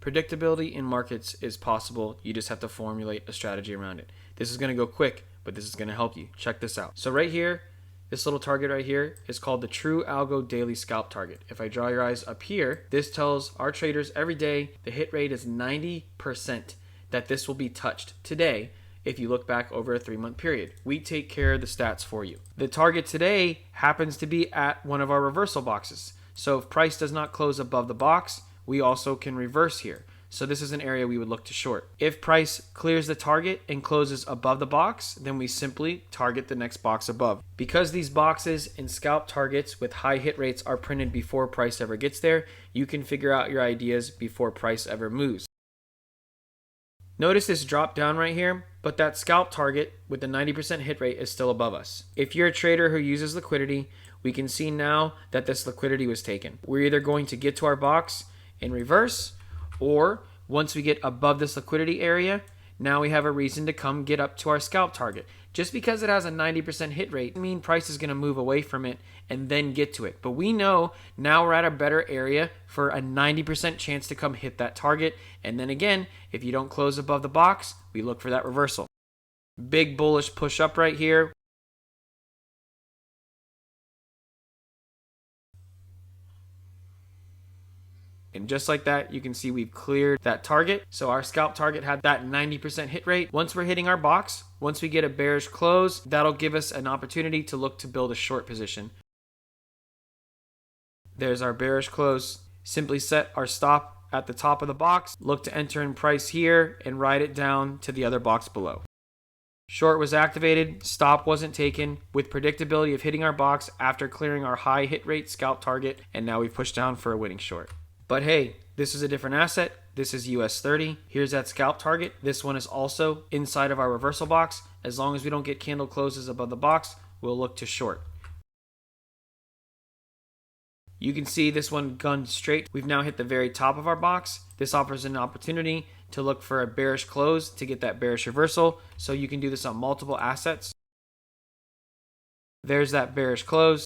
Predictability in markets is possible. You just have to formulate a strategy around it. This is going to go quick, but this is going to help you. Check this out. So right here, this little target right here is called the True Algo Daily Scalp Target. If I draw your eyes up here, this tells our traders every day the hit rate is 90% that this will be touched today. If you look back over a 3-month period, we take care of the stats for you. The target today happens to be at one of our reversal boxes. So if price does not close above the box, we also can reverse here. So this is an area we would look to short. If price clears the target and closes above the box, then we simply target the next box above. Because these boxes and scalp targets with high hit rates are printed before price ever gets there, you can figure out your ideas before price ever moves. Notice this drop down right here, but that scalp target with the 90% hit rate is still above us. If you're a trader who uses liquidity, we can see now that this liquidity was taken. We're either going to get to our box in reverse, or once we get above this liquidity area, now we have a reason to come get up to our scalp target. Just because it has a 90% hit rate doesn't mean price is going to move away from it and then get to it. But we know now we're at a better area for a 90% chance to come hit that target. And then again, if you don't close above the box, we look for that reversal. Big bullish push up right here. And just like that, you can see we've cleared that target. So our scalp target had that 90% hit rate. Once we're hitting our box, once we get a bearish close, that'll give us an opportunity to look to build a short position. There's our bearish close. Simply set our stop at the top of the box, look to enter in price here and ride it down to the other box below. Short was activated, stop wasn't taken, with predictability of hitting our box after clearing our high hit rate scalp target, and now we've pushed down for a winning short. But hey, this is a different asset. This is US30. Here's that scalp target. This one is also inside of our reversal box. As long as we don't get candle closes above the box, we'll look to short. You can see this one gunned straight. We've now hit the very top of our box. This offers an opportunity to look for a bearish close to get that bearish reversal. So you can do this on multiple assets. There's that bearish close.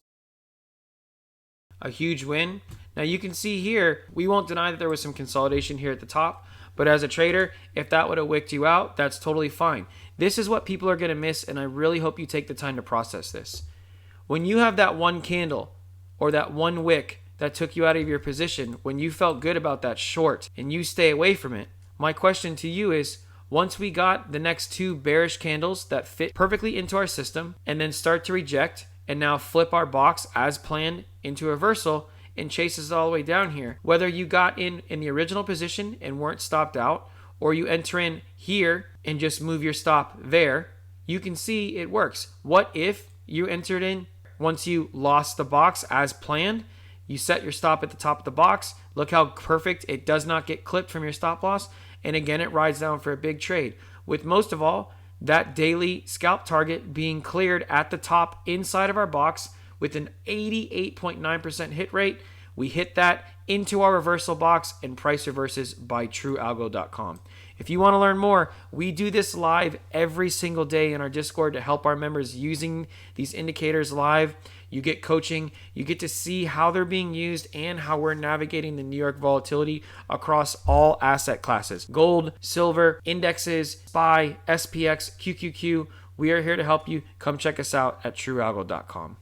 A huge win. Now you can see here, we won't deny that there was some consolidation here at the top, but as a trader, if that would have wicked you out, that's totally fine. This is what people are going to miss, and I really hope you take the time to process this. When you have that one candle or that one wick that took you out of your position, when you felt good about that short and you stay away from it, my question to you is, once we got the next two bearish candles that fit perfectly into our system and then start to reject and now flip our box as planned into a reversal and chases all the way down here, whether you got in the original position and weren't stopped out, or you enter in here and just move your stop there, you can see it works. What if you entered in once you lost the box as planned? You set your stop at the top of the box. Look how perfect it does not get clipped from your stop loss. And again, it rides down for a big trade. With most of all, that daily scalp target being cleared at the top inside of our box with an 88.9% hit rate. We hit that into our reversal box and price reverses by truealgo.com. If you want to learn more, we do this live every single day in our Discord to help our members using these indicators live. You get coaching, you get to see how they're being used and how we're navigating the New York volatility across all asset classes. Gold, silver, indexes, SPY, SPX, QQQ. We are here to help you. Come check us out at truealgo.com.